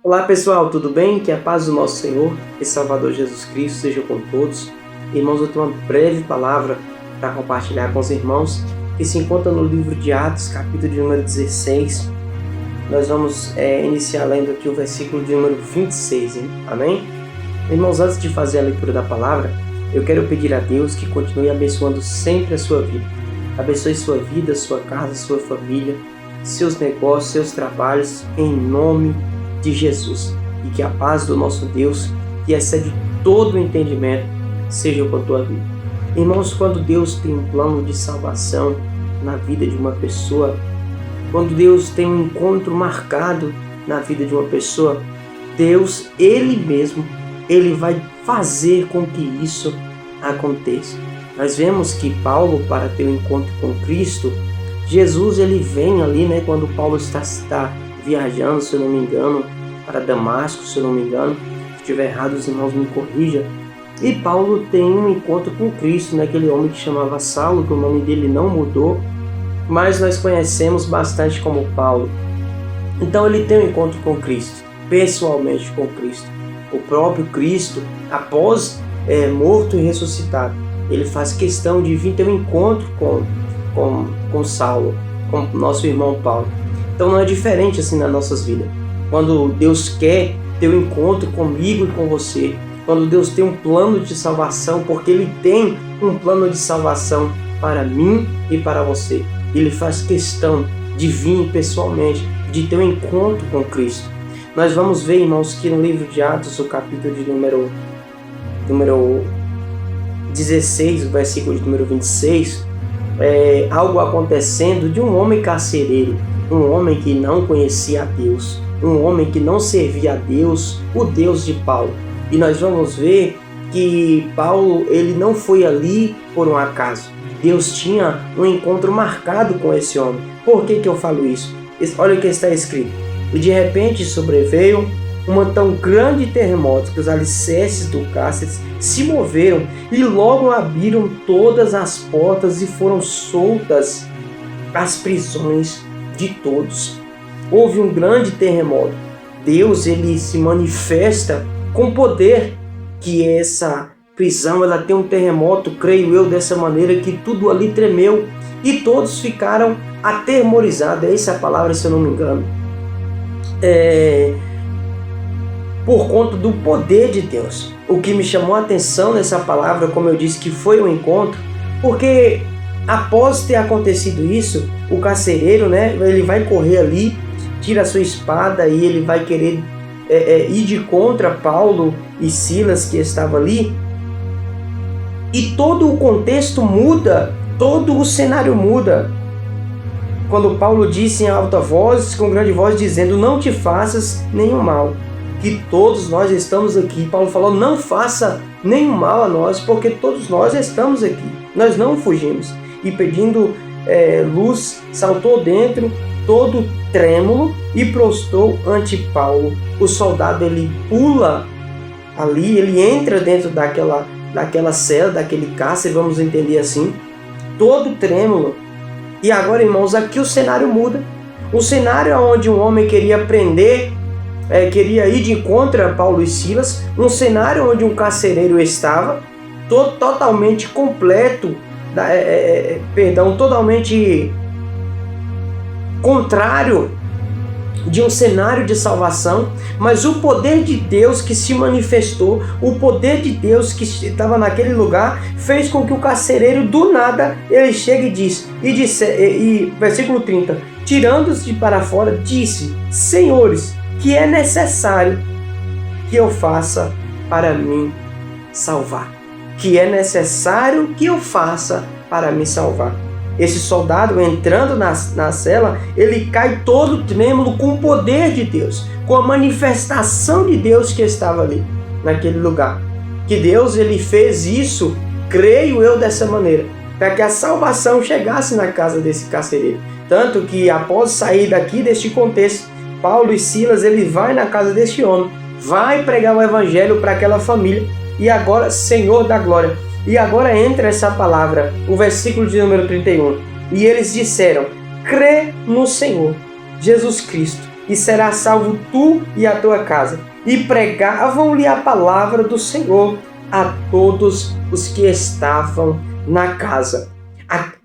Olá pessoal, tudo bem? Que a paz do nosso Senhor e Salvador Jesus Cristo seja com todos. Irmãos, eu tenho uma breve palavra para compartilhar com os irmãos que se encontra no livro de Atos, capítulo de número 16. Nós vamos iniciar lendo aqui o versículo de número 26, hein? Amém? Irmãos, antes de fazer a leitura da palavra, eu quero pedir a Deus que continue abençoando sempre a sua vida. Abençoe sua vida, sua casa, sua família, seus negócios, seus trabalhos, em nome de Jesus. E que a paz do nosso Deus, que excede todo o entendimento, seja com a tua vida. Irmãos, quando Deus tem um plano de salvação na vida de uma pessoa, quando Deus tem um encontro marcado na vida de uma pessoa, Deus, Ele mesmo, Ele vai fazer com que isso aconteça. Nós vemos que Paulo, para ter um encontro com Cristo, Jesus, ele vem ali, quando Paulo está viajando, se eu não me engano, para Damasco, se eu não me engano. Se estiver errado, os irmãos me corrijam. E Paulo tem um encontro com Cristo, aquele homem que chamava Saulo, que o nome dele não mudou, mas nós conhecemos bastante como Paulo. Então ele tem um encontro com Cristo, pessoalmente com Cristo. O próprio Cristo, após morto e ressuscitado, ele faz questão de vir ter um encontro com Saulo, com nosso irmão Paulo. Então não é diferente assim nas nossas vidas. Quando Deus quer ter um encontro comigo e com você, quando Deus tem um plano de salvação, porque Ele tem um plano de salvação para mim e para você, Ele faz questão de vir pessoalmente, de ter um encontro com Cristo. Nós vamos ver, irmãos, que no livro de Atos, o capítulo de número 16, o versículo de número 26, algo acontecendo de um homem carcereiro, um homem que não conhecia a Deus, um homem que não servia a Deus, o Deus de Paulo. E nós vamos ver que Paulo, ele não foi ali por um acaso. Deus tinha um encontro marcado com esse homem. Por que eu falo isso? Olha o que está escrito. E de repente sobreveio um tão grande terremoto que os alicerces do cárcere se moveram e logo abriram todas as portas e foram soltas as prisões de todos. Houve um grande terremoto. Deus, ele se manifesta com poder, que essa prisão, ela tem um terremoto, creio eu, dessa maneira que tudo ali tremeu e todos ficaram atemorizados. Essa é a palavra, se eu não me engano. Por conta do poder de Deus. O que me chamou a atenção nessa palavra, como eu disse, que foi um encontro, porque após ter acontecido isso, o carcereiro, ele vai correr ali, tira a sua espada e ele vai querer ir de contra Paulo e Silas, que estavam ali, e todo o contexto muda, todo o cenário muda. Quando Paulo disse em alta voz, com grande voz, dizendo: não te faças nenhum mal, que todos nós estamos aqui. Paulo falou: não faça nenhum mal a nós, porque todos nós estamos aqui, nós não fugimos. E pedindo luz, saltou dentro, todo trêmulo, e prostrou ante Paulo. O soldado, ele pula ali, ele entra dentro daquela cela, daquele cárcere, vamos entender assim, todo trêmulo. E agora, irmãos, aqui o cenário muda. O cenário onde um homem queria prender, queria ir de encontro a Paulo e Silas, um cenário onde um carcereiro estava, totalmente completo, totalmente contrário de um cenário de salvação, mas o poder de Deus que se manifestou, o poder de Deus que estava naquele lugar, fez com que o carcereiro, do nada, ele chegue e disse, versículo 30, tirando-se para fora, disse: senhores, que é necessário que eu faça para me salvar? Que é necessário que eu faça para me salvar? Esse soldado, entrando na cela, ele cai todo trêmulo com o poder de Deus, com a manifestação de Deus que estava ali, naquele lugar. Que Deus, ele fez isso, creio eu, dessa maneira, para que a salvação chegasse na casa desse carcereiro. Tanto que, após sair daqui deste contexto, Paulo e Silas, ele vai na casa deste homem, vai pregar o evangelho para aquela família, e agora, Senhor da glória. E agora entra essa palavra, o versículo de número 31. E eles disseram: crê no Senhor Jesus Cristo e serás salvo tu e a tua casa. E pregavam-lhe a palavra do Senhor a todos os que estavam na casa.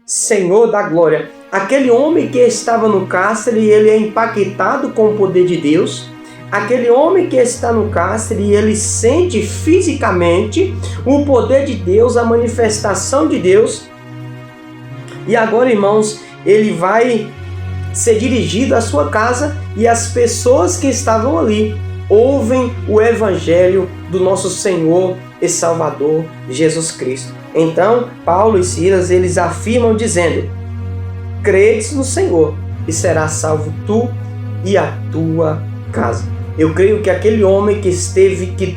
Senhor da glória, aquele homem que estava no cárcere, ele é impactado com o poder de Deus. Aquele homem que está no cárcere, ele sente fisicamente o poder de Deus, a manifestação de Deus. E agora, irmãos, ele vai ser dirigido à sua casa e as pessoas que estavam ali ouvem o evangelho do nosso Senhor e Salvador Jesus Cristo. Então, Paulo e Silas, eles afirmam dizendo: credes no Senhor e serás salvo tu e a tua casa. Eu creio que aquele homem que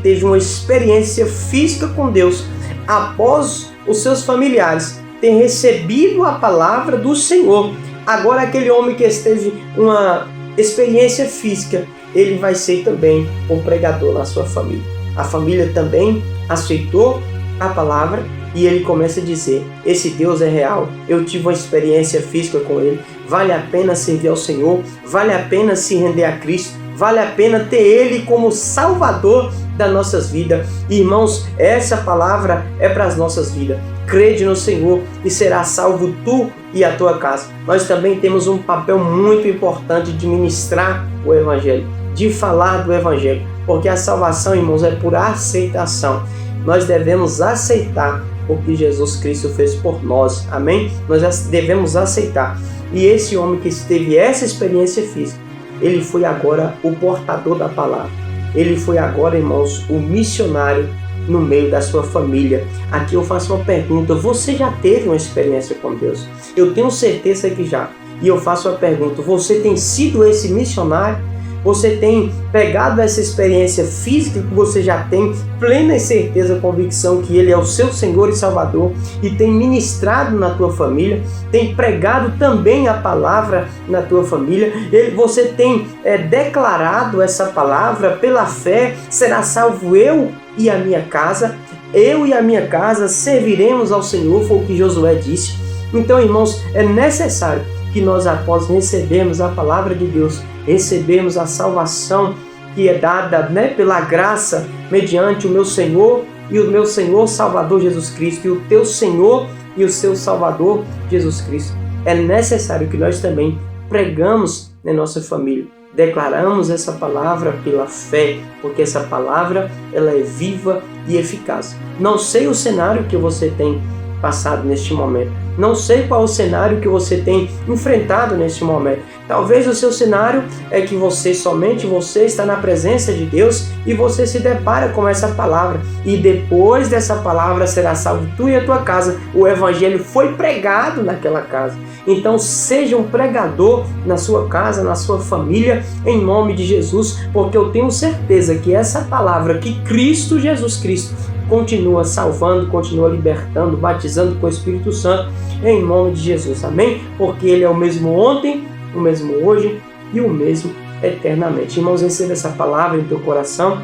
teve uma experiência física com Deus, após os seus familiares ter recebido a palavra do Senhor, agora aquele homem que teve uma experiência física, ele vai ser também um pregador na sua família. A família também aceitou a palavra e ele começa a dizer: esse Deus é real, eu tive uma experiência física com ele, vale a pena servir ao Senhor, vale a pena se render a Cristo, vale a pena ter Ele como Salvador das nossas vidas. Irmãos, essa palavra é para as nossas vidas. Crede no Senhor e será salvo tu e a tua casa. Nós também temos um papel muito importante de ministrar o Evangelho, de falar do Evangelho, porque a salvação, irmãos, é por aceitação. Nós devemos aceitar o que Jesus Cristo fez por nós, amém? Nós devemos aceitar. E esse homem que teve essa experiência física, ele foi agora o portador da palavra. Ele foi agora, irmãos, o missionário no meio da sua família. Aqui eu faço uma pergunta: você já teve uma experiência com Deus? Eu tenho certeza que já. E eu faço uma pergunta: você tem sido esse missionário? Você tem pegado essa experiência física que você já tem plena certeza, convicção que Ele é o seu Senhor e Salvador, e tem ministrado na tua família, tem pregado também a palavra na tua família, você tem declarado essa palavra pela fé: será salvo eu e a minha casa, eu e a minha casa serviremos ao Senhor, foi o que Josué disse. Então, irmãos, é necessário que nós, após recebermos a palavra de Deus, recebemos a salvação que é dada, pela graça, mediante o meu Senhor e o meu Senhor Salvador Jesus Cristo, e o teu Senhor e o seu Salvador Jesus Cristo. É necessário que nós também pregamos na nossa família, declaramos essa palavra pela fé, porque essa palavra ela é viva e eficaz. Não sei o cenário que você tem passado neste momento, não sei qual o cenário que você tem enfrentado neste momento. Talvez o seu cenário é que somente você está na presença de Deus e você se depara com essa palavra, e depois dessa palavra será salvo tu e a tua casa. O evangelho foi pregado naquela casa. Então seja um pregador na sua casa, na sua família, em nome de Jesus, porque eu tenho certeza que essa palavra, que Cristo Jesus Cristo continua salvando, continua libertando, batizando com o Espírito Santo, em nome de Jesus, amém? Porque Ele é o mesmo ontem, o mesmo hoje e o mesmo eternamente. Irmãos, receba essa palavra em teu coração,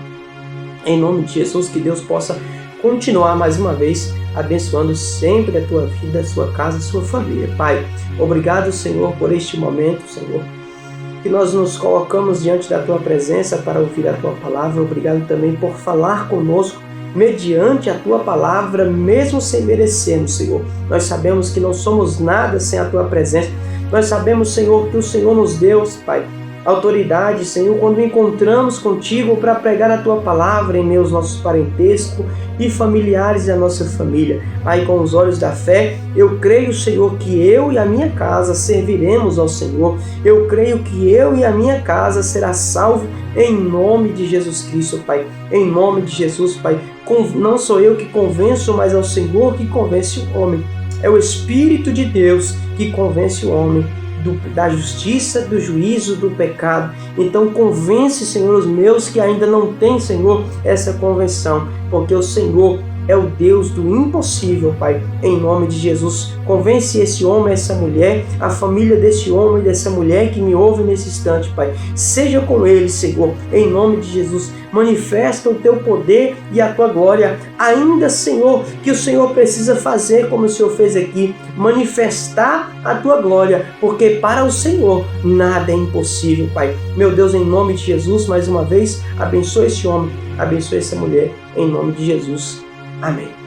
em nome de Jesus, que Deus possa continuar mais uma vez abençoando sempre a tua vida, a sua casa, a sua família. Pai, obrigado, Senhor, por este momento, Senhor, que nós nos colocamos diante da tua presença para ouvir a tua palavra. Obrigado também por falar conosco mediante a tua palavra, mesmo sem merecermos, Senhor. Nós sabemos que não somos nada sem a tua presença. Nós sabemos, Senhor, que o Senhor nos deu, Pai, autoridade, Senhor, quando encontramos contigo para pregar a tua palavra em meio aos nossos parentescos e familiares da nossa família. Pai, com os olhos da fé, eu creio, Senhor, que eu e a minha casa serviremos ao Senhor. Eu creio que eu e a minha casa será salvo em nome de Jesus Cristo, Pai. Em nome de Jesus, Pai. Não sou eu que convenço, mas é o Senhor que convence o homem. É o Espírito de Deus que convence o homem da justiça, do juízo, do pecado. Então convence, Senhor, os meus que ainda não têm, Senhor, essa convenção, porque o Senhor é o Deus do impossível, Pai, em nome de Jesus. Convence esse homem, essa mulher, a família desse homem e dessa mulher que me ouve nesse instante, Pai. Seja com eles, Senhor, em nome de Jesus. Manifesta o teu poder e a tua glória. Ainda, Senhor, que o Senhor precisa fazer como o Senhor fez aqui, manifestar a tua glória, porque para o Senhor nada é impossível, Pai. Meu Deus, em nome de Jesus, mais uma vez, abençoe esse homem, abençoe essa mulher, em nome de Jesus. Amém.